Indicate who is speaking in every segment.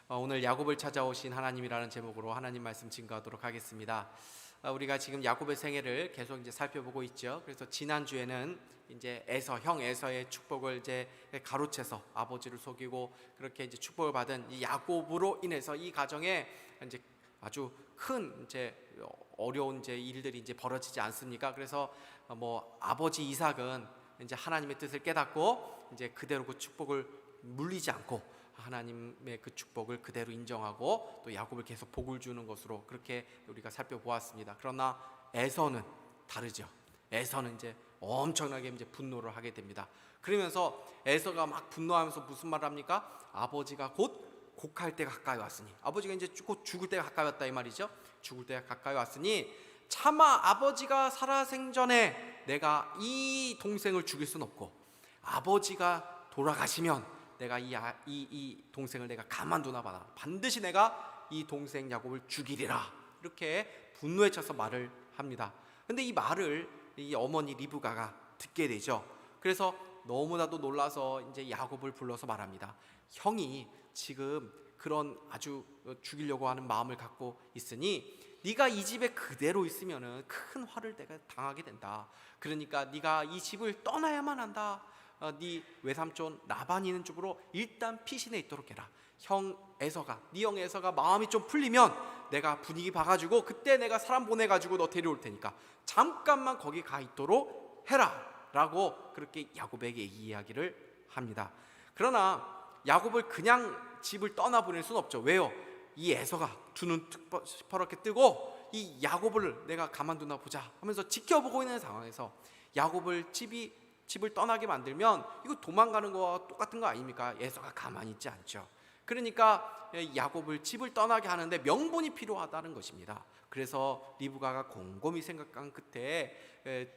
Speaker 1: 오늘 야곱을 찾아오신 하나님이라는 제목으로 하나님 말씀 증거하도록 하겠습니다. 우리가 지금 야곱의 생애를 계속 이제 살펴보고 있죠. 그래서 지난 주에는 이제 형 에서의 축복을 이제 가로채서 아버지를 속이고 그렇게 이제 축복을 받은 이 야곱으로 인해서 이 가정에 이제 아주 큰 이제 어려운 이제 일들이 이제 벌어지지 않습니까? 그래서 아버지 이삭은 이제 하나님의 뜻을 깨닫고 이제 그대로 그 축복을 물리지 않고 하나님의 그 축복을 그대로 인정하고 또 야곱을 계속 복을 주는 것으로 그렇게 우리가 살펴보았습니다. 그러나 에서는 다르죠. 에서는 이제 엄청나게 이제 분노를 하게 됩니다. 그러면서 에서가 막 분노하면서 무슨 말을 합니까? 아버지가 곧 곡할 때가 가까이 왔으니, 아버지가 이제 곧 죽을 때가 가까이 왔다 이 말이죠. 죽을 때가 가까이 왔으니 차마 아버지가 살아생전에 내가 이 동생을 죽일 수는 없고, 아버지가 돌아가시면 내가 이 동생을 내가 가만두나 봐라. 반드시 내가 이 동생 야곱을 죽이리라. 이렇게 분노에 차서 말을 합니다. 근데 이 말을 이 어머니 리브가가 듣게 되죠. 그래서 너무나도 놀라서 이제 야곱을 불러서 말합니다. 형이 지금 그런 아주 죽이려고 하는 마음을 갖고 있으니 네가 이 집에 그대로 있으면은 큰 화를 내가 당하게 된다. 그러니까 네가 이 집을 떠나야만 한다. 네 외삼촌 라반이 있는 쪽으로 일단 피신해 있도록 해라. 네 형 에서가 마음이 좀 풀리면 내가 분위기 봐가지고 그때 내가 사람 보내가지고 너 데려올 테니까 잠깐만 거기 가 있도록 해라 라고 그렇게 야곱에게 이야기를 합니다. 그러나 야곱을 그냥 집을 떠나보낼 수는 없죠. 왜요? 이 에서가 두 눈 시퍼렇게 뜨고 이 야곱을 내가 가만두나 보자 하면서 지켜보고 있는 상황에서 야곱을 집을 떠나게 만들면 이거 도망가는 거와 똑같은 거 아닙니까? 에서가 가만히 있지 않죠. 그러니까 야곱을 집을 떠나게 하는데 명분이 필요하다는 것입니다. 그래서 리브가가 곰곰이 생각한 끝에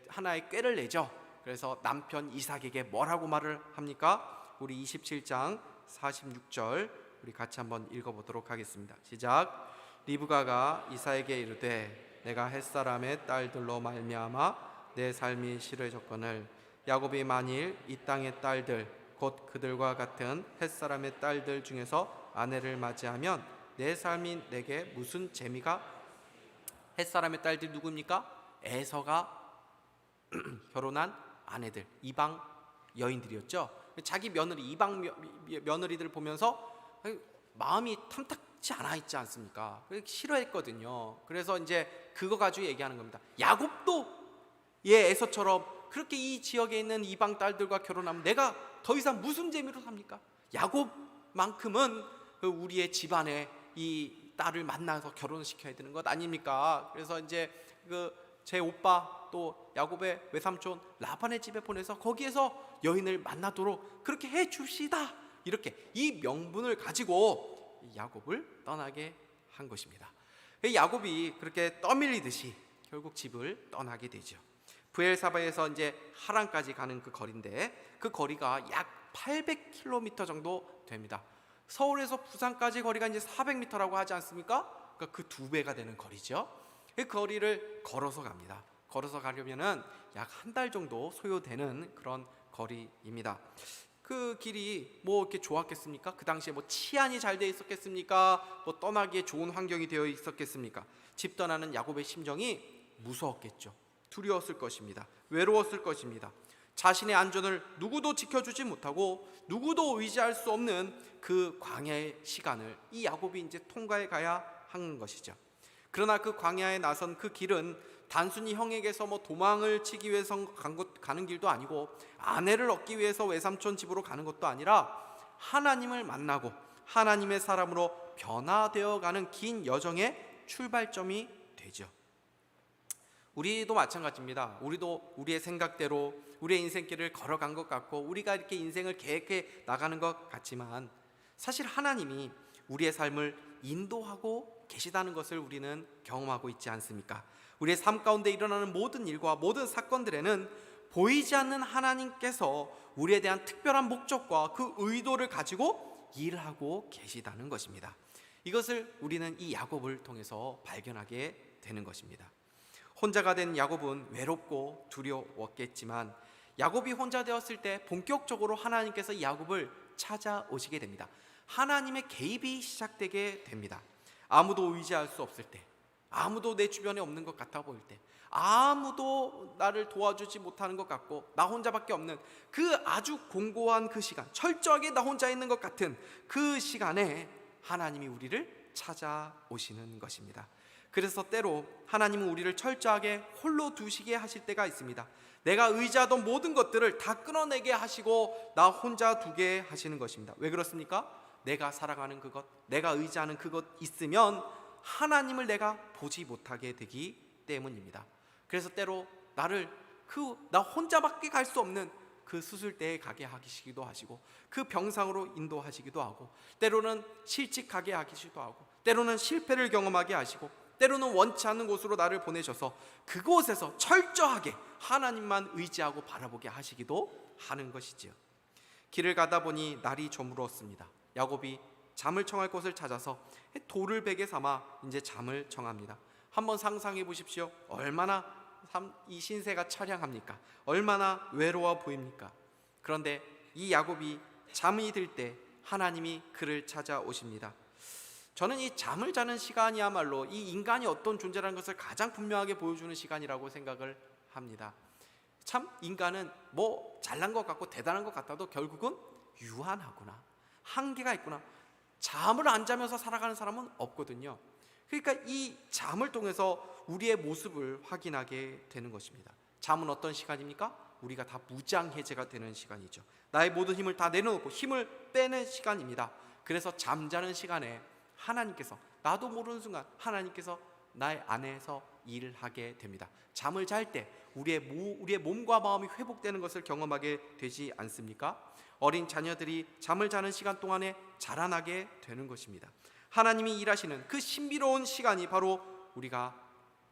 Speaker 1: 하나의 꾀를 내죠. 그래서 남편 이삭에게 뭐라고 말을 합니까? 우리 27장 46절 우리 같이 한번 읽어보도록 하겠습니다. 시작. 리브가가 이삭에게 이르되 내가 햇사람의 딸들로 말미암아 내 삶이 싫어졌거늘 야곱이 만일 이 땅의 딸들 곧 그들과 같은 햇사람의 딸들 중에서 아내를 맞이하면 내 삶이 내게 무슨 재미가? 햇사람의 딸들이 누구입니까? 에서가 결혼한 아내들, 이방 여인들이었죠. 자기 며느리, 이방 며느리들을 보면서 마음이 탐탁치 않아 있지 않습니까? 싫어했거든요. 그래서 이제 그거 가지고 얘기하는 겁니다. 야곱도 에서처럼 그렇게 이 지역에 있는 이방 딸들과 결혼하면 내가 더 이상 무슨 재미로 삽니까? 야곱만큼은 우리의 집안에 이 딸을 만나서 결혼시켜야 되는 것 아닙니까? 그래서 이제 제 오빠 또 야곱의 외삼촌 라반의 집에 보내서 거기에서 여인을 만나도록 그렇게 해 줍시다. 이렇게 이 명분을 가지고 야곱을 떠나게 한 것입니다. 야곱이 그렇게 떠밀리듯이 결국 집을 떠나게 되죠. 브엘사바에서 이제 하란까지 가는 그 거리인데 그 거리가 약 800km 정도 됩니다. 서울에서 부산까지 거리가 이제 400m라고 하지 않습니까? 그러니까 그 2배가 되는 거리죠. 그 거리를 걸어서 갑니다. 걸어서 가려면은 약 한 달 정도 소요되는 그런 거리입니다. 그 길이 이렇게 좋았겠습니까? 그 당시에 치안이 잘 돼 있었겠습니까? 떠나기에 좋은 환경이 되어 있었겠습니까? 집 떠나는 야곱의 심정이 무서웠겠죠. 두려웠을 것입니다. 외로웠을 것입니다. 자신의 안전을 누구도 지켜주지 못하고 누구도 의지할 수 없는 그 광야의 시간을 이 야곱이 이제 통과해 가야 하는 것이죠. 그러나 그 광야에 나선 그 길은 단순히 형에게서 도망을 치기 위해서 가는 길도 아니고 아내를 얻기 위해서 외삼촌 집으로 가는 것도 아니라 하나님을 만나고 하나님의 사람으로 변화되어 가는 긴 여정의 출발점이 되죠. 우리도 마찬가지입니다. 우리도 우리의 생각대로 우리의 인생길을 걸어간 것 같고 우리가 이렇게 인생을 계획해 나가는 것 같지만 사실 하나님이 우리의 삶을 인도하고 계시다는 것을 우리는 경험하고 있지 않습니까? 우리의 삶 가운데 일어나는 모든 일과 모든 사건들에는 보이지 않는 하나님께서 우리에 대한 특별한 목적과 그 의도를 가지고 일하고 계시다는 것입니다. 이것을 우리는 이 야곱을 통해서 발견하게 되는 것입니다. 혼자가 된 야곱은 외롭고 두려웠겠지만 야곱이 혼자 되었을 때 본격적으로 하나님께서 야곱을 찾아오시게 됩니다. 하나님의 개입이 시작되게 됩니다. 아무도 의지할 수 없을 때, 아무도 내 주변에 없는 것 같아 보일 때, 아무도 나를 도와주지 못하는 것 같고 나 혼자밖에 없는 그 아주 공고한 그 시간, 철저하게 나 혼자 있는 것 같은 그 시간에 하나님이 우리를 찾아오시는 것입니다. 그래서 때로 하나님은 우리를 철저하게 홀로 두시게 하실 때가 있습니다. 내가 의지하던 모든 것들을 다 끊어내게 하시고 나 혼자 두게 하시는 것입니다. 왜 그렇습니까? 내가 사랑하는 그것, 내가 의지하는 그것 있으면 하나님을 내가 보지 못하게 되기 때문입니다. 그래서 때로 나를 나 혼자밖에 갈 수 없는 그 수술대에 가게 하시기도 하시고, 그 병상으로 인도하시기도 하고, 때로는 실직하게 하시기도 하고, 때로는 실패를 경험하게 하시고, 때로는 원치 않는 곳으로 나를 보내셔서 그곳에서 철저하게 하나님만 의지하고 바라보게 하시기도 하는 것이지요. 길을 가다 보니 날이 저물었습니다. 야곱이 잠을 청할 곳을 찾아서 돌을 베개 삼아 이제 잠을 청합니다. 한번 상상해 보십시오. 얼마나 이 신세가 처량합니까? 얼마나 외로워 보입니까? 그런데 이 야곱이 잠이 들 때 하나님이 그를 찾아오십니다. 저는 이 잠을 자는 시간이야말로 이 인간이 어떤 존재라는 것을 가장 분명하게 보여주는 시간이라고 생각을 합니다. 참 인간은 뭐 잘난 것 같고 대단한 것 같아도 결국은 유한하구나, 한계가 있구나, 잠을 안 자면서 살아가는 사람은 없거든요. 그러니까 이 잠을 통해서 우리의 모습을 확인하게 되는 것입니다. 잠은 어떤 시간입니까? 우리가 다 무장해제가 되는 시간이죠. 나의 모든 힘을 다 내려놓고 힘을 빼는 시간입니다. 그래서 잠자는 시간에 하나님께서, 나도 모르는 순간 하나님께서 나의 안에서 일을 하게 됩니다. 잠을 잘 때 우리의 몸과 마음이 회복되는 것을 경험하게 되지 않습니까? 어린 자녀들이 잠을 자는 시간 동안에 자라나게 되는 것입니다. 하나님이 일하시는 그 신비로운 시간이 바로 우리가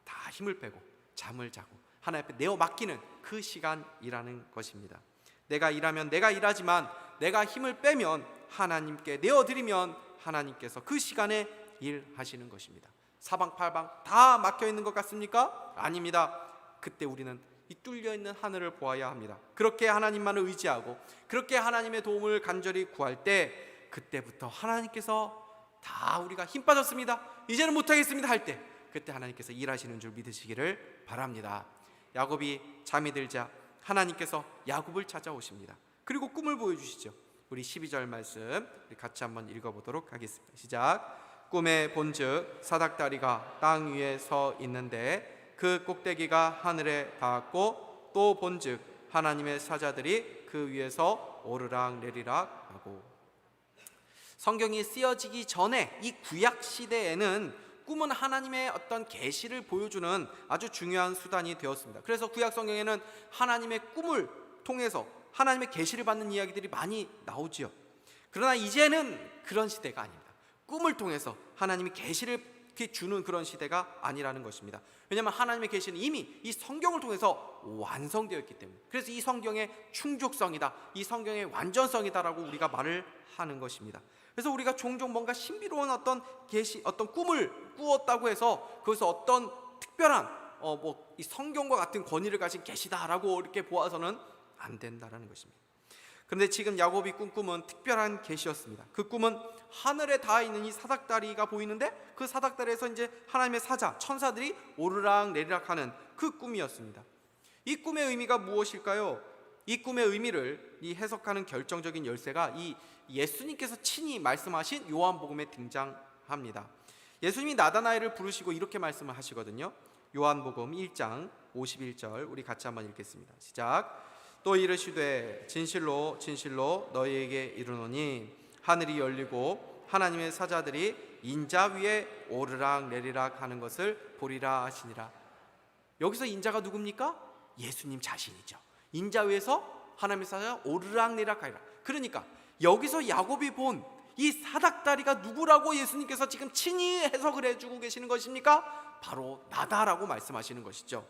Speaker 1: 다 힘을 빼고 잠을 자고 하나님 앞에 내어 맡기는 그 시간이라는 것입니다. 내가 일하면 내가 일하지만 내가 힘을 빼면 하나님께 내어드리면 하나님께서 그 시간에 일하시는 것입니다. 사방팔방 다 막혀있는 것 같습니까? 아닙니다. 그때 우리는 이 뚫려있는 하늘을 보아야 합니다. 그렇게 하나님만을 의지하고 그렇게 하나님의 도움을 간절히 구할 때, 그때부터 하나님께서 다 우리가 힘 빠졌습니다, 이제는 못하겠습니다 할 때, 그때 하나님께서 일하시는 줄 믿으시기를 바랍니다. 야곱이 잠이 들자 하나님께서 야곱을 찾아오십니다. 그리고 꿈을 보여주시죠. 우리 12절 말씀 우리 같이 한번 읽어보도록 하겠습니다. 시작. 꿈에 본즉 사닥다리가 땅 위에 서 있는데 그 꼭대기가 하늘에 닿았고, 또 본즉 하나님의 사자들이 그 위에서 오르락 내리락 하고. 성경이 쓰여지기 전에 이 구약 시대에는 꿈은 하나님의 어떤 계시를 보여주는 아주 중요한 수단이 되었습니다. 그래서 구약 성경에는 하나님의 꿈을 통해서 하나님의 계시를 받는 이야기들이 많이 나오지요. 그러나 이제는 그런 시대가 아닙니다. 꿈을 통해서 하나님이 계시를 주는 그런 시대가 아니라는 것입니다. 왜냐하면 하나님의 계시는 이미 이 성경을 통해서 완성되어 있기 때문에, 그래서 이 성경의 충족성이다, 이 성경의 완전성이다라고 우리가 말을 하는 것입니다. 그래서 우리가 종종 뭔가 신비로운 어떤 계시, 어떤 꿈을 꾸었다고 해서 그것을 어떤 특별한 이 성경과 같은 권위를 가진 계시다라고 이렇게 보아서는 안 된다라는 것입니다. 그런데 지금 야곱이 꾼 꿈은 특별한 계시였습니다. 그 꿈은 하늘에 닿아 있는 이 사닥다리가 보이는데, 그 사닥다리에서 이제 하나님의 사자, 천사들이 오르락 내리락 하는 그 꿈이었습니다. 이 꿈의 의미가 무엇일까요? 이 꿈의 의미를 해석하는 결정적인 열쇠가 이 예수님께서 친히 말씀하신 요한복음에 등장합니다. 예수님이 나다나엘을 부르시고 이렇게 말씀을 하시거든요. 요한복음 1장 51절 우리 같이 한번 읽겠습니다. 시작. 또 이르시되 진실로 진실로 너희에게 이르노니 하늘이 열리고 하나님의 사자들이 인자 위에 오르락 내리락 하는 것을 보리라 하시니라. 여기서 인자가 누굽니까? 예수님 자신이죠. 인자 위에서 하나님의 사자가 오르락 내리락 하리라. 그러니까 여기서 야곱이 본 이 사닥다리가 누구라고 예수님께서 지금 친히 해석을 해주고 계시는 것입니까? 바로 나다라고 말씀하시는 것이죠.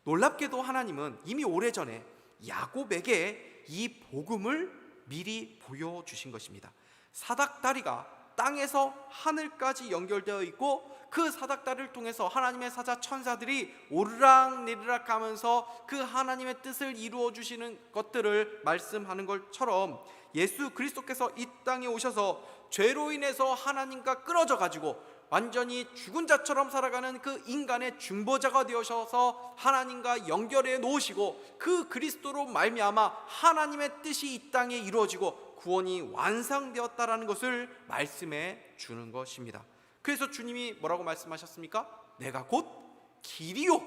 Speaker 1: 놀랍게도 하나님은 이미 오래전에 야곱에게 이 복음을 미리 보여주신 것입니다. 사닥다리가 땅에서 하늘까지 연결되어 있고, 그 사닥다리를 통해서 하나님의 사자 천사들이 오르락내리락 하면서 그 하나님의 뜻을 이루어 주시는 것들을 말씀하는 것처럼, 예수 그리스도께서 이 땅에 오셔서 죄로 인해서 하나님과 끊어져 가지고 완전히 죽은 자처럼 살아가는 그 인간의 중보자가 되어셔서 하나님과 연결해 놓으시고, 그 그리스도로 말미암아 하나님의 뜻이 이 땅에 이루어지고 구원이 완성되었다라는 것을 말씀해 주는 것입니다. 그래서 주님이 뭐라고 말씀하셨습니까? 내가 곧 길이요,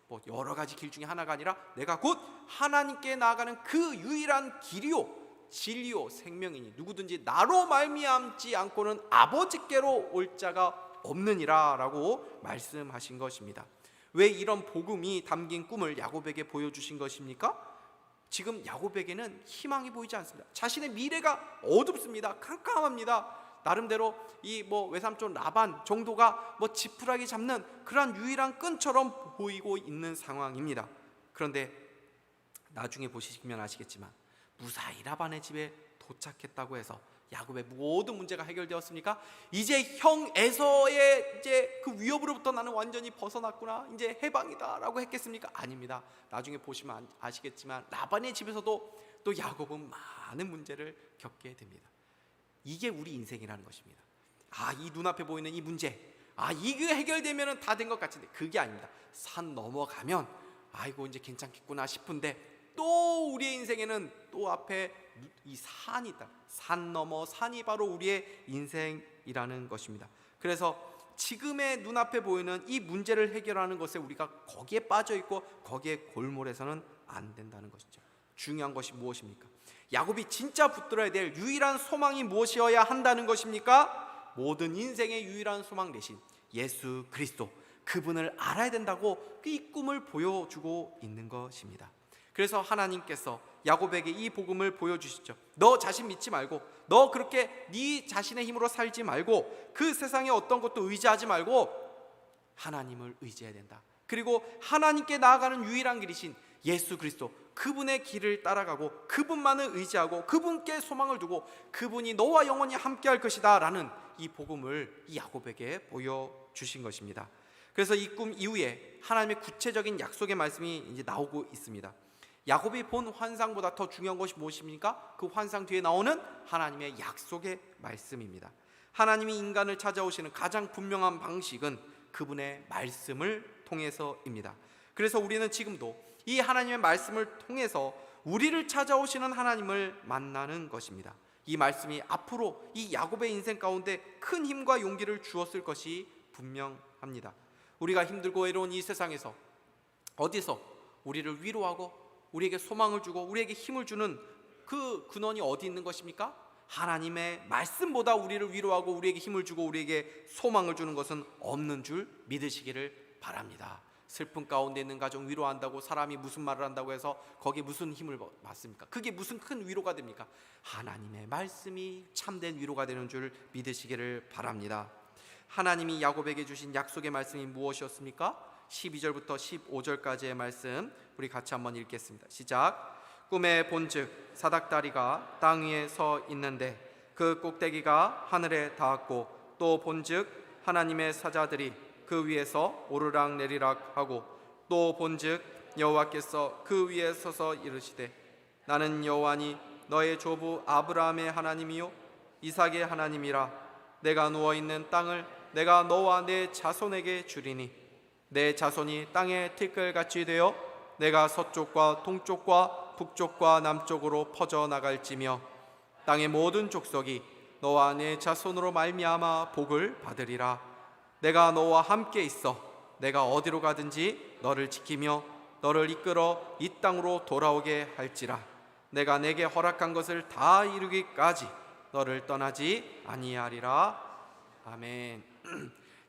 Speaker 1: 뭐 여러 가지 길 중에 하나가 아니라 내가 곧 하나님께 나아가는 그 유일한 길이요, 진리요, 생명이니 누구든지 나로 말미암지 않고는 아버지께로 올 자가 없느니라 라고 말씀하신 것입니다. 왜 이런 복음이 담긴 꿈을 야곱에게 보여주신 것입니까? 지금 야곱에게는 희망이 보이지 않습니다. 자신의 미래가 어둡습니다. 캄캄합니다. 나름대로 이 외삼촌 라반 정도가 지푸라기 잡는 그러한 유일한 끈처럼 보이고 있는 상황입니다. 그런데 나중에 보시면 아시겠지만 무사히 라반의 집에 도착했다고 해서 야곱의 모든 문제가 해결되었습니까? 이제 형 에서의 이제 그 위협으로부터 나는 완전히 벗어났구나, 이제 해방이다라고 했겠습니까? 아닙니다. 나중에 보시면 아시겠지만 라반의 집에서도 또 야곱은 많은 문제를 겪게 됩니다. 이게 우리 인생이라는 것입니다. 이 눈앞에 보이는 이 문제, 이게 해결되면 다 된 것 같은데 그게 아닙니다. 산 넘어가면 아이고 이제 괜찮겠구나 싶은데 또 우리의 인생에는 또 앞에 이 산이 있다. 산 넘어 산이 바로 우리의 인생이라는 것입니다. 그래서 지금의 눈앞에 보이는 이 문제를 해결하는 것에 우리가 거기에 빠져 있고 거기에 골몰해서는 안 된다는 것이죠. 중요한 것이 무엇입니까? 야곱이 진짜 붙들어야 될 유일한 소망이 무엇이어야 한다는 것입니까? 모든 인생의 유일한 소망 대신 예수 그리스도, 그분을 알아야 된다고 이 꿈을 보여주고 있는 것입니다. 그래서 하나님께서 야곱에게 이 복음을 보여주시죠. 너 자신 믿지 말고, 너 그렇게 네 자신의 힘으로 살지 말고, 그 세상에 어떤 것도 의지하지 말고 하나님을 의지해야 된다. 그리고 하나님께 나아가는 유일한 길이신 예수 그리스도, 그분의 길을 따라가고 그분만을 의지하고 그분께 소망을 두고 그분이 너와 영원히 함께할 것이다 라는 이 복음을 이 야곱에게 보여주신 것입니다. 그래서 이 꿈 이후에 하나님의 구체적인 약속의 말씀이 이제 나오고 있습니다. 야곱이 본 환상보다 더 중요한 것이 무엇입니까? 그 환상 뒤에 나오는 하나님의 약속의 말씀입니다. 하나님이 인간을 찾아오시는 가장 분명한 방식은 그분의 말씀을 통해서입니다. 그래서 우리는 지금도 이 하나님의 말씀을 통해서 우리를 찾아오시는 하나님을 만나는 것입니다. 이 말씀이 앞으로 이 야곱의 인생 가운데 큰 힘과 용기를 주었을 것이 분명합니다. 우리가 힘들고 외로운 이 세상에서 어디서 우리를 위로하고 우리에게 소망을 주고 우리에게 힘을 주는 그 근원이 어디 있는 것입니까? 하나님의 말씀보다 우리를 위로하고 우리에게 힘을 주고 우리에게 소망을 주는 것은 없는 줄 믿으시기를 바랍니다. 슬픔 가운데 있는 가정 위로한다고 사람이 무슨 말을 한다고 해서 거기에 무슨 힘을 받습니까? 그게 무슨 큰 위로가 됩니까? 하나님의 말씀이 참된 위로가 되는 줄 믿으시기를 바랍니다. 하나님이 야곱에게 주신 약속의 말씀이 무엇이었습니까? 12절부터 15절까지의 말씀 우리 같이 한번 읽겠습니다. 시작. 꿈에 본즉 사닥다리가 땅 위에 서 있는데 그 꼭대기가 하늘에 닿았고, 또 본즉 하나님의 사자들이 그 위에서 오르락내리락 하고, 또 본즉 여호와께서 그 위에 서서 이르시되 나는 여호와니 너의 조부 아브라함의 하나님이요 이삭의 하나님이라. 내가 누워있는 땅을 내가 너와 내 자손에게 주리니 내 자손이 땅의 티끌같이 되어 내가 서쪽과 동쪽과 북쪽과 남쪽으로 퍼져나갈지며 땅의 모든 족속이 너와 내 자손으로 말미암아 복을 받으리라. 내가 너와 함께 있어 내가 어디로 가든지 너를 지키며 너를 이끌어 이 땅으로 돌아오게 할지라. 내가 내게 허락한 것을 다 이루기까지 너를 떠나지 아니하리라. 아멘.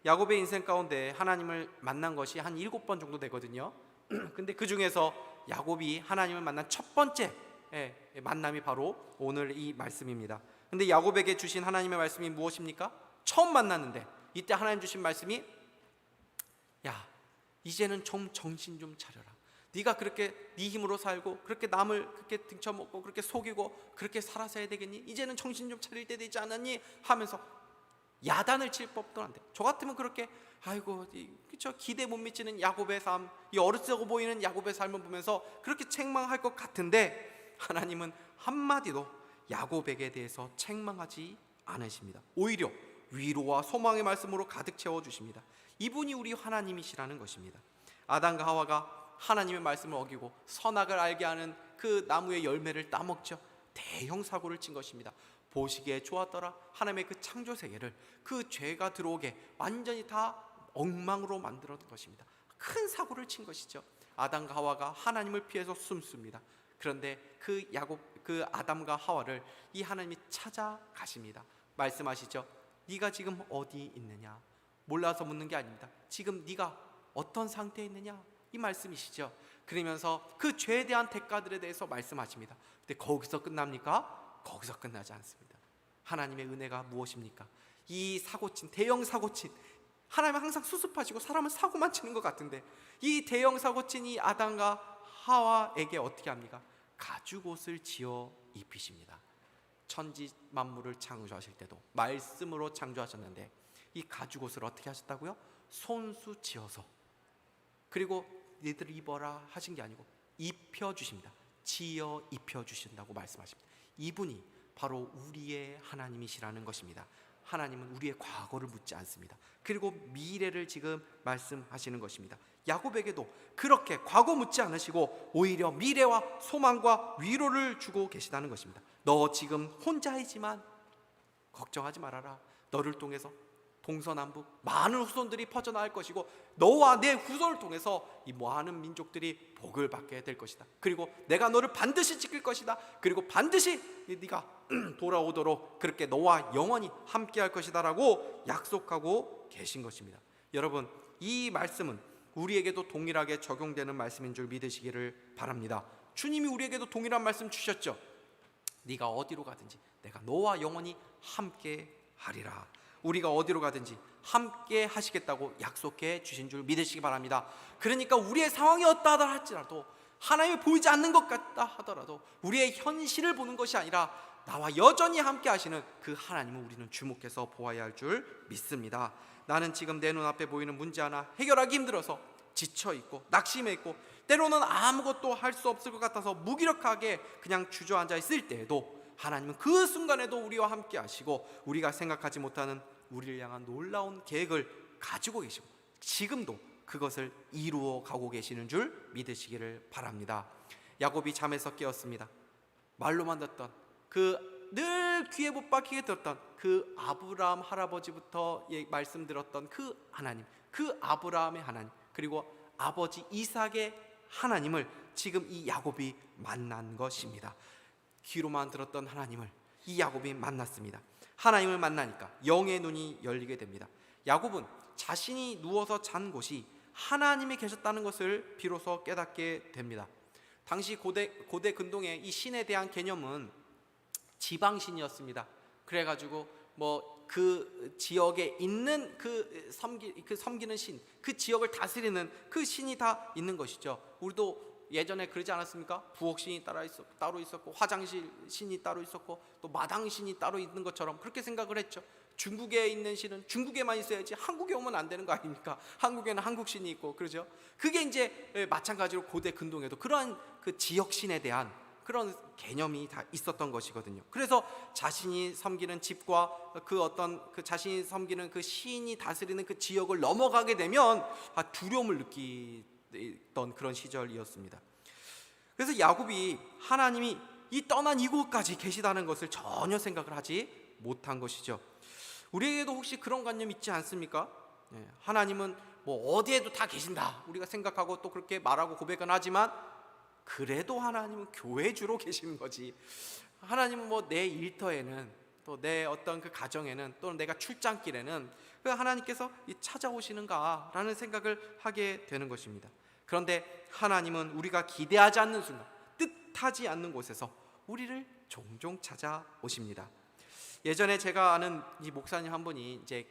Speaker 1: 야곱의 인생 가운데 하나님을 만난 것이 한 7번 정도 되거든요. 근데 그 중에서 야곱이 하나님을 만난 첫 번째 만남이 바로 오늘 이 말씀입니다. 근데 야곱에게 주신 하나님의 말씀이 무엇입니까? 처음 만났는데 이때 하나님 주신 말씀이 야, 이제는 좀 정신 좀 차려라. 네가 그렇게 네 힘으로 살고 그렇게 남을 그렇게 등쳐먹고 그렇게 속이고 그렇게 살아서야 되겠니? 이제는 정신 좀 차릴 때 되지 않았니? 하면서 야단을 칠 법도 한데, 저 같으면 그렇게 아이고 그쵸, 기대 못 미치는 야곱의 삶, 이 어리석어 보이는 야곱의 삶을 보면서 그렇게 책망할 것 같은데, 하나님은 한마디도 야곱에게 대해서 책망하지 않으십니다. 오히려 위로와 소망의 말씀으로 가득 채워주십니다. 이분이 우리 하나님이시라는 것입니다. 아담과 하와가 하나님의 말씀을 어기고 선악을 알게 하는 그 나무의 열매를 따먹죠. 대형 사고를 친 것입니다. 보시기에 좋았더라 하나님의 그 창조 세계를 그 죄가 들어오게 완전히 다 엉망으로 만들었던 것입니다. 큰 사고를 친 것이죠. 아담과 하와가 하나님을 피해서 숨습니다. 그런데 그 아담과 하와를 이 하나님이 찾아가십니다. 말씀하시죠. 네가 지금 어디 있느냐? 몰라서 묻는 게 아닙니다. 지금 네가 어떤 상태에 있느냐? 이 말씀이시죠. 그러면서 그 죄에 대한 대가들에 대해서 말씀하십니다. 근데 거기서 끝납니까? 거기서 끝나지 않습니다. 하나님의 은혜가 무엇입니까? 이 사고친, 대형 사고친, 하나님은 항상 수습하시고 사람은 사고만 치는 것 같은데, 이 대형 사고친 이 아담과 하와에게 어떻게 합니까? 가죽옷을 지어 입히십니다. 천지 만물을 창조하실 때도 말씀으로 창조하셨는데 이 가죽옷을 어떻게 하셨다고요? 손수 지어서, 그리고 너희들 입어라 하신 게 아니고 입혀주십니다. 지어 입혀주신다고 말씀하십니다. 이분이 바로 우리의 하나님이시라는 것입니다. 하나님은 우리의 과거를 묻지 않습니다. 그리고 미래를 지금 말씀하시는 것입니다. 야곱에게도 그렇게 과거 묻지 않으시고 오히려 미래와 소망과 위로를 주고 계시다는 것입니다. 너 지금 혼자이지만 걱정하지 말아라. 너를 통해서 동서남북 많은 후손들이 퍼져나갈 것이고 너와 내 후손을 통해서 이 많은 민족들이 복을 받게 될 것이다. 그리고 내가 너를 반드시 지킬 것이다. 그리고 반드시 네가 돌아오도록 그렇게 너와 영원히 함께할 것이다 라고 약속하고 계신 것입니다. 여러분, 이 말씀은 우리에게도 동일하게 적용되는 말씀인 줄 믿으시기를 바랍니다. 주님이 우리에게도 동일한 말씀 주셨죠. 네가 어디로 가든지 내가 너와 영원히 함께하리라. 우리가 어디로 가든지 함께 하시겠다고 약속해 주신 줄 믿으시기 바랍니다. 그러니까 우리의 상황이 어떠하다 할지라도, 하나님이 보이지 않는 것 같다 하더라도 우리의 현실을 보는 것이 아니라 나와 여전히 함께 하시는 그 하나님을 우리는 주목해서 보아야 할 줄 믿습니다. 나는 지금 내 눈앞에 보이는 문제 하나 해결하기 힘들어서 지쳐있고 낙심해 있고 때로는 아무것도 할 수 없을 것 같아서 무기력하게 그냥 주저앉아 있을 때에도 하나님은 그 순간에도 우리와 함께 하시고 우리가 생각하지 못하는 우리를 향한 놀라운 계획을 가지고 계시고 지금도 그것을 이루어 가고 계시는 줄 믿으시기를 바랍니다. 야곱이 잠에서 깨었습니다. 말로만 듣던 늘 귀에 못 박히게 들었던 그 아브라함 할아버지부터 말씀 들었던 그 하나님, 그 아브라함의 하나님, 그리고 아버지 이삭의 하나님을 지금 이 야곱이 만난 것입니다. 귀로만 들었던 하나님을 이 야곱이 만났습니다. 하나님을 만나니까 영의 눈이 열리게 됩니다. 야곱은 자신이 누워서 잔 곳이 하나님이 계셨다는 것을 비로소 깨닫게 됩니다. 당시 고대 근동의 이 신에 대한 개념은 지방신이었습니다. 그래가지고 그 지역에 있는 그 섬기는 신, 그 지역을 다스리는 그 신이 다 있는 것이죠. 우리도 예전에 그러지 않았습니까? 부엌신이 따로 있었고 화장실 신이 따로 있었고 또 마당 신이 따로 있는 것처럼 그렇게 생각을 했죠. 중국에 있는 신은 중국에만 있어야지 한국에 오면 안 되는 거 아닙니까? 한국에는 한국 신이 있고 그러죠. 그게 이제 마찬가지로 고대 근동에도 그러한 그 지역 신에 대한 그런 개념이 다 있었던 것이거든요. 그래서 자신이 섬기는 집과 자신이 섬기는 그 신이 다스리는 그 지역을 넘어가게 되면 두려움을 느끼던 그런 시절이었습니다. 그래서 야곱이 하나님이 이 떠난 이곳까지 계시다는 것을 전혀 생각을 하지 못한 것이죠. 우리에게도 혹시 그런 관념 있지 않습니까? 하나님은 어디에도 다 계신다 우리가 생각하고 또 그렇게 말하고 고백은 하지만 그래도 하나님은 교회 주로 계시는 거지. 하나님은 내 일터에는 또 내 어떤 그 가정에는 또는 내가 출장길에는 그 하나님께서 찾아오시는가라는 생각을 하게 되는 것입니다. 그런데 하나님은 우리가 기대하지 않는 순간, 뜻하지 않는 곳에서 우리를 종종 찾아오십니다. 예전에 제가 아는 이 목사님 한 분이 이제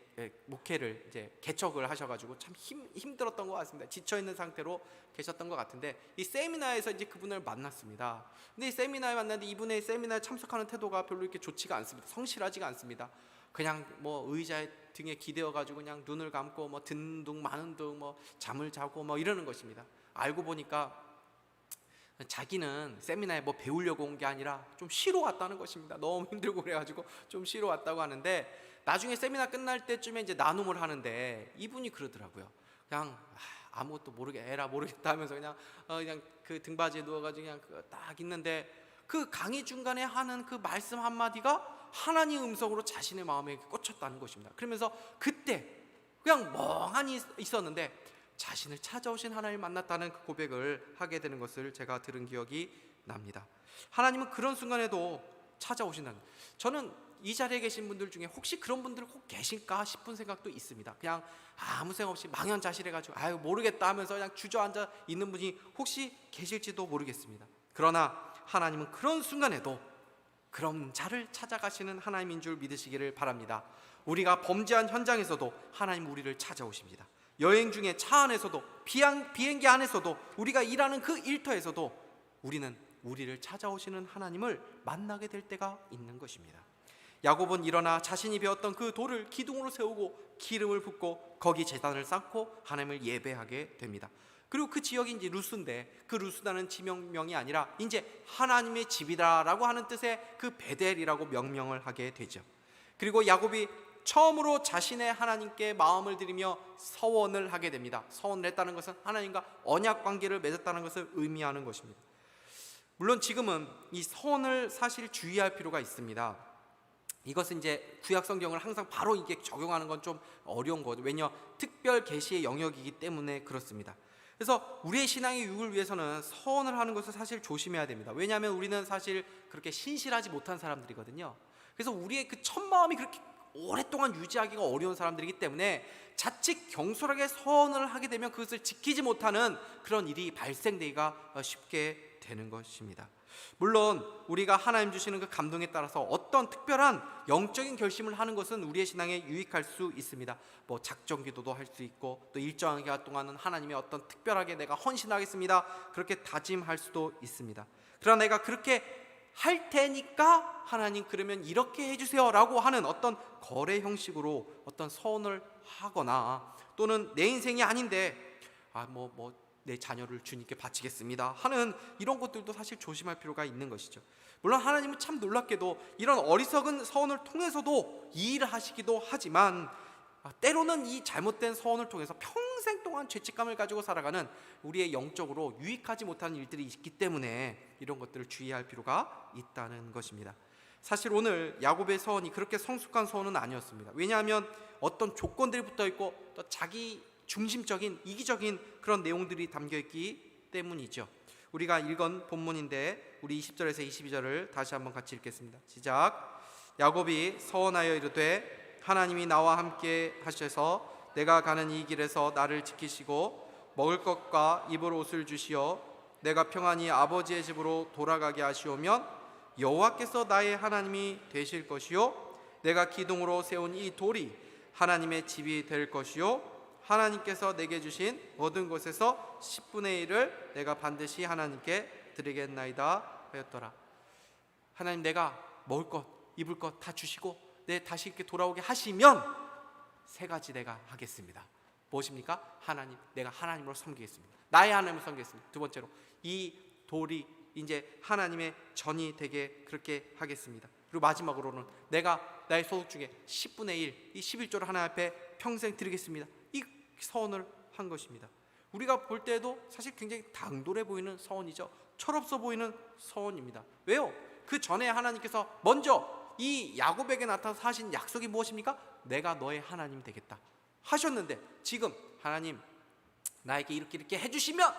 Speaker 1: 목회를 이제 개척을 하셔가지고 참 힘들었던 것 같습니다. 지쳐 있는 상태로 계셨던 것 같은데 이 세미나에서 이제 그분을 만났습니다. 근데 이 세미나에 만났는데 이분의 세미나에 참석하는 태도가 별로 이렇게 좋지가 않습니다. 성실하지가 않습니다. 그냥 뭐 의자에 등에 기대어가지고 그냥 눈을 감고 뭐 듣는 둥 마는 둥 뭐 잠을 자고 뭐 이러는 것입니다. 알고 보니까 자기는 세미나에 뭐 배우려고 온 게 아니라 좀 쉬러 왔다는 것입니다. 너무 힘들고 그래가지고 좀 쉬러 왔다고 하는데 나중에 세미나 끝날 때쯤에 이제 나눔을 하는데 이분이 그러더라고요. 그냥 아무것도 에라 모르겠다 하면서 그냥 그 등받이에 누워가지고 그냥 딱 있는데 그 강의 중간에 하는 그 말씀 한마디가 하나님 음성으로 자신의 마음에 꽂혔다는 것입니다. 그러면서 그때 그냥 멍하니 있었는데 자신을 찾아오신 하나님을 만났다는 그 고백을 하게 되는 것을 제가 들은 기억이 납니다. 하나님은 그런 순간에도 찾아오신다는, 저는 이 자리에 계신 분들 중에 혹시 그런 분들 꼭 계실까 싶은 생각도 있습니다. 그냥 아무 생각 없이 망연자실해가지고 아유 모르겠다 하면서 그냥 주저앉아 있는 분이 혹시 계실지도 모르겠습니다. 그러나 하나님은 그런 순간에도 그런 자를 찾아가시는 하나님인 줄 믿으시기를 바랍니다. 우리가 범죄한 현장에서도 하나님 우리를 찾아오십니다. 여행 중에 차 안에서도 비행기 안에서도 우리가 일하는 그 일터에서도 우리는 우리를 찾아오시는 하나님을 만나게 될 때가 있는 것입니다. 야곱은 일어나 자신이 배웠던 그 돌을 기둥으로 세우고 기름을 붓고 거기 제단을 쌓고 하나님을 예배하게 됩니다. 그리고 그 지역이 이제 루스인데 그 루스라는 지명명이 아니라 이제 하나님의 집이다라고 하는 뜻의 그 베델이라고 명명을 하게 되죠. 그리고 야곱이 처음으로 자신의 하나님께 마음을 들이며 서원을 하게 됩니다. 서원을 했다는 것은 하나님과 언약 관계를 맺었다는 것을 의미하는 것입니다. 물론 지금은 이 서원을 사실 주의할 필요가 있습니다. 이것은 이제 구약 성경을 항상 바로 이게 적용하는 건 좀 어려운 거죠. 왜냐 특별 계시의 영역이기 때문에 그렇습니다. 그래서 우리의 신앙의 유익을 위해서는 서원을 하는 것을 사실 조심해야 됩니다. 왜냐하면 우리는 사실 그렇게 신실하지 못한 사람들이거든요. 그래서 우리의 그 첫 마음이 그렇게 오랫동안 유지하기가 어려운 사람들이기 때문에 자칫 경솔하게 서원을 하게 되면 그것을 지키지 못하는 그런 일이 발생되기가 쉽게 되는 것입니다. 물론 우리가 하나님 주시는 그 감동에 따라서 어떤 특별한 영적인 결심을 하는 것은 우리의 신앙에 유익할 수 있습니다. 뭐 작정 기도도 할 수 있고 또 일정한 기간 동안은 하나님의 어떤 특별하게 내가 헌신하겠습니다 그렇게 다짐할 수도 있습니다. 그러나 내가 그렇게 할 테니까 하나님 그러면 이렇게 해주세요 라고 하는 어떤 거래 형식으로 어떤 서원을 하거나 또는 내 인생이 아닌데 내 자녀를 주님께 바치겠습니다 하는 이런 것들도 사실 조심할 필요가 있는 것이죠. 물론 하나님은 참 놀랍게도 이런 어리석은 서원을 통해서도 이 일을 하시기도 하지만 때로는 이 잘못된 서원을 통해서 평생 동안 죄책감을 가지고 살아가는 우리의 영적으로 유익하지 못하는 일들이 있기 때문에 이런 것들을 주의할 필요가 있다는 것입니다. 사실 오늘 야곱의 서원이 그렇게 성숙한 서원은 아니었습니다. 왜냐하면 어떤 조건들이 붙어 있고 또 자기 중심적인 이기적인 그런 내용들이 담겨 있기 때문이죠. 우리가 읽은 본문인데 우리 20절에서 22절을 다시 한번 같이 읽겠습니다. 시작. 야곱이 서원하여 이르되 하나님이 나와 함께 하셔서 내가 가는 이 길에서 나를 지키시고 먹을 것과 입을 옷을 주시어 내가 평안히 아버지의 집으로 돌아가게 하시오면 여호와께서 나의 하나님이 되실 것이요 내가 기둥으로 세운 이 돌이 하나님의 집이 될 것이요 하나님께서 내게 주신 모든 것에서 10분의 1을 내가 반드시 하나님께 드리겠나이다 하였더라. 하나님 내가 먹을 것 입을 것 다 주시고 내 다시 이렇게 돌아오게 하시면 세 가지 내가 하겠습니다. 무엇입니까? 하나님, 내가 하나님으로 섬기겠습니다. 나의 하나님을 섬기겠습니다. 두 번째로 이 돌이 이제 하나님의 전이 되게 그렇게 하겠습니다. 그리고 마지막으로는 내가 나의 소득 중에 10분의 1, 이 11조를 하나님 앞에 평생 드리겠습니다. 이 서원을 한 것입니다. 우리가 볼 때에도 사실 굉장히 당돌해 보이는 서원이죠. 철없어 보이는 서원입니다. 왜요? 그 전에 하나님께서 먼저 이 야곱에게 나타나서 하신 약속이 무엇입니까? 내가 너의 하나님이 되겠다 하셨는데 지금 하나님 나에게 이렇게 해주시면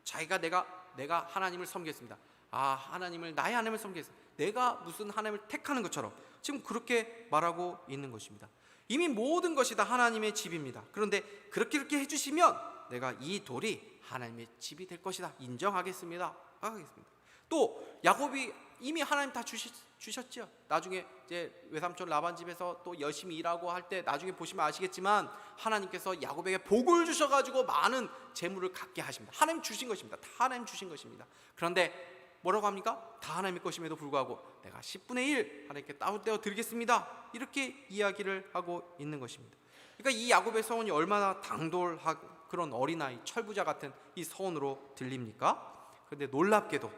Speaker 1: 자기가 내가 하나님을 섬기겠습니다. 하나님을 나의 하나님을 섬기겠습니다. 내가 무슨 하나님을 택하는 것처럼 지금 그렇게 말하고 있는 것입니다. 이미 모든 것이 다 하나님의 집입니다. 그런데 그렇게 해주시면 내가 이 돌이 하나님의 집이 될 것이다 인정하겠습니다. 또 야곱이 이미 하나님 다 주셨죠. 나중에 이제 외삼촌 라반 집에서 또 열심히 일하고 할 때 나중에 보시면 아시겠지만 하나님께서 야곱에게 복을 주셔가지고 많은 재물을 갖게 하십니다. 하나님 주신 것입니다. 다 하나님 주신 것입니다. 그런데 뭐라고 합니까? 다 하나님의 것임에도 불구하고 내가 10분의 1 하나님께 따로 드리겠습니다, 이렇게 이야기를 하고 있는 것입니다. 그러니까 이 야곱의 서원이 얼마나 당돌하고 그런 어린아이, 철부자 같은 이 서원으로 들립니까? 그런데 놀랍게도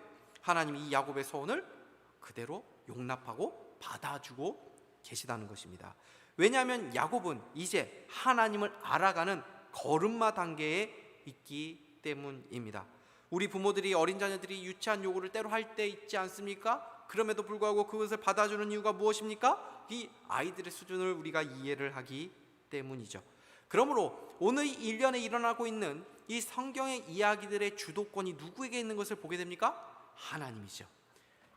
Speaker 1: 하나님이 이 야곱의 서원을 그대로 용납하고 받아주고 계시다는 것입니다. 왜냐하면 야곱은 이제 하나님을 알아가는 걸음마 단계에 있기 때문입니다. 우리 부모들이 어린 자녀들이 유치한 요구를 때로 할 때 있지 않습니까? 그럼에도 불구하고 그것을 받아주는 이유가 무엇입니까? 이 아이들의 수준을 우리가 이해를 하기 때문이죠. 그러므로 오늘 일련에 일어나고 있는 이 성경의 이야기들의 주도권이 누구에게 있는 것을 보게 됩니까? 하나님이죠.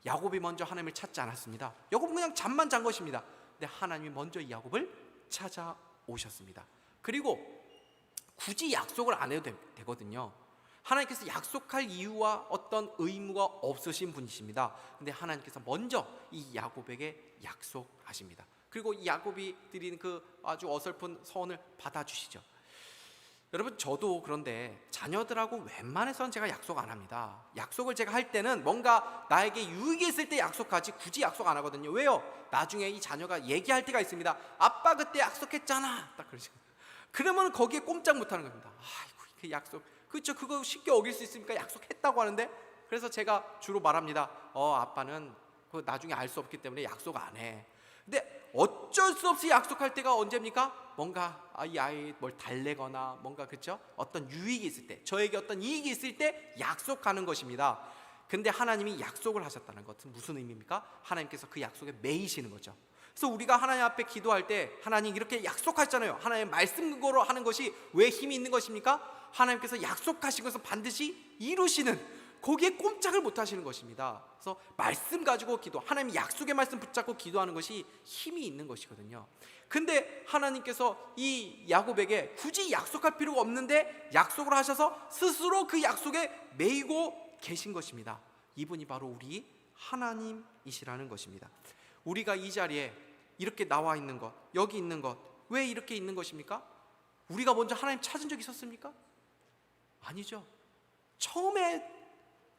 Speaker 1: 야곱이 먼저 하나님을 찾지 않았습니다. 야곱은 그냥 잠만 잔 것입니다. 근데 하나님이 먼저 이 야곱을 찾아오셨습니다. 그리고 굳이 약속을 안 해도 되거든요. 하나님께서 약속할 이유와 어떤 의무가 없으신 분이십니다. 근데 하나님께서 먼저 이 야곱에게 약속하십니다. 그리고 이 야곱이 드리는 그 아주 어설픈 서원을 받아주시죠. 여러분, 저도 그런데 자녀들하고 웬만해서는 제가 약속 안 합니다. 약속을 제가 할 때는 뭔가 나에게 유익이 있을 때 약속하지 굳이 약속 안 하거든요. 왜요? 나중에 이 자녀가 얘기할 때가 있습니다. 아빠 그때 약속했잖아, 딱 그러죠. 그러면 거기에 꼼짝 못하는 겁니다. 아이고, 그 약속, 그렇죠, 그거 쉽게 어길 수 있으니까 약속했다고 하는데, 그래서 제가 주로 말합니다. 아빠는 그 나중에 알 수 없기 때문에 약속 안 해. 근데 어쩔 수 없이 약속할 때가 언제입니까? 뭔가 이 아이 뭘 달래거나 뭔가, 그렇죠, 어떤 유익이 있을 때, 저에게 어떤 이익이 있을 때 약속하는 것입니다. 근데 하나님이 약속을 하셨다는 것은 무슨 의미입니까? 하나님께서 그 약속에 매이시는 거죠. 그래서 우리가 하나님 앞에 기도할 때 하나님 이렇게 약속하셨잖아요. 하나님의 말씀 근거로 하는 것이 왜 힘이 있는 것입니까? 하나님께서 약속하신 것을 반드시 이루시는, 거기에 꼼짝을 못 하시는 것입니다. 그래서 말씀 가지고 기도, 하나님의 약속의 말씀 붙잡고 기도하는 것이 힘이 있는 것이거든요. 근데 하나님께서 이 야곱에게 굳이 약속할 필요가 없는데 약속을 하셔서 스스로 그 약속에 매이고 계신 것입니다. 이분이 바로 우리 하나님이시라는 것입니다. 우리가 이 자리에 이렇게 나와 있는 것, 여기 있는 것, 왜 이렇게 있는 것입니까? 우리가 먼저 하나님 찾은 적이 있었습니까? 아니죠. 처음에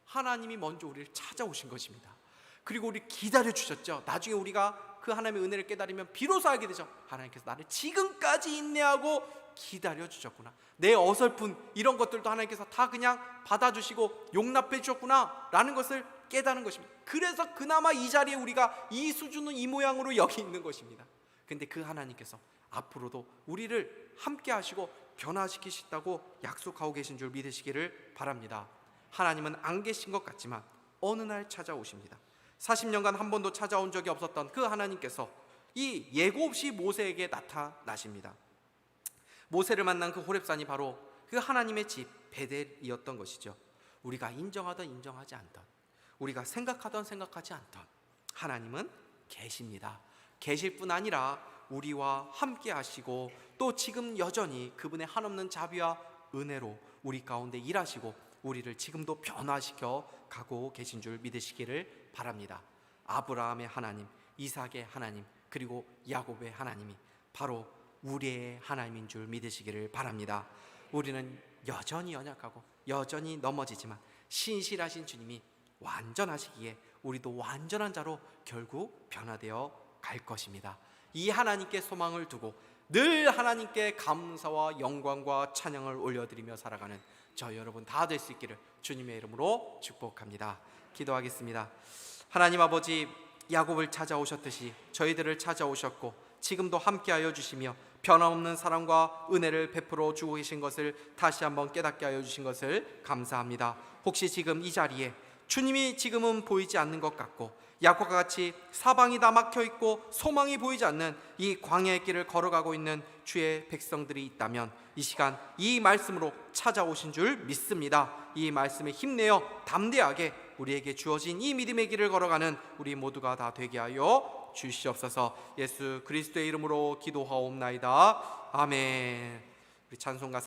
Speaker 1: 하나님이 먼저 우리를 찾아오신 것입니다. 그리고 우리 기다려 주셨죠. 나중에 우리가 그 하나님의 은혜를 깨달으면 비로소 알게 되죠. 하나님께서 나를 지금까지 인내하고 기다려 주셨구나. 내 어설픈 이런 것들도 하나님께서 다 그냥 받아주시고 용납해 주셨구나 라는 것을 깨닫는 것입니다. 그래서 그나마 이 자리에 우리가 이 수준은 이 모양으로 여기 있는 것입니다. 근데 그 하나님께서 앞으로도 우리를 함께 하시고 변화시키시다고 약속하고 계신 줄 믿으시기를 바랍니다. 하나님은 안 계신 것 같지만 어느 날 찾아오십니다. 40년간 한 번도 찾아온 적이 없었던 그 하나님께서 이 예고 없이 모세에게 나타나십니다. 모세를 만난 그 호렙산이 바로 그 하나님의 집 베델이었던 것이죠. 우리가 인정하던 인정하지 않던, 우리가 생각하던 생각하지 않던 하나님은 계십니다. 계실 뿐 아니라 우리와 함께 하시고 또 지금 여전히 그분의 한없는 자비와 은혜로 우리 가운데 일하시고 우리를 지금도 변화시켜 가고 계신 줄 믿으시기를 바랍니다. 아브라함의 하나님, 이삭의 하나님, 그리고 야곱의 하나님이 바로 우리의 하나님인 줄 믿으시기를 바랍니다. 우리는 여전히 연약하고 여전히 넘어지지만 신실하신 주님이 완전하시기에 우리도 완전한 자로 결국 변화되어 갈 것입니다. 이 하나님께 소망을 두고 늘 하나님께 감사와 영광과 찬양을 올려드리며 살아가는 저 여러분 다 될 수 있기를 주님의 이름으로 축복합니다. 기도하겠습니다. 하나님 아버지, 야곱을 찾아오셨듯이 저희들을 찾아오셨고 지금도 함께하여 주시며 변함없는 사랑과 은혜를 베풀어 주고 계신 것을 다시 한번 깨닫게 하여 주신 것을 감사합니다. 혹시 지금 이 자리에 주님이 지금은 보이지 않는 것 같고 야곱과 같이 사방이 다 막혀있고 소망이 보이지 않는 이 광야의 길을 걸어가고 있는 주의 백성들이 있다면 이 시간 이 말씀으로 찾아오신 줄 믿습니다. 이 말씀에 힘내어 담대하게 우리에게 주어진 이 믿음의 길을 걸어가는 우리 모두가 다 되게 하여 주시옵소서. 예수 그리스도의 이름으로 기도하옵나이다. 아멘. 우리 찬송가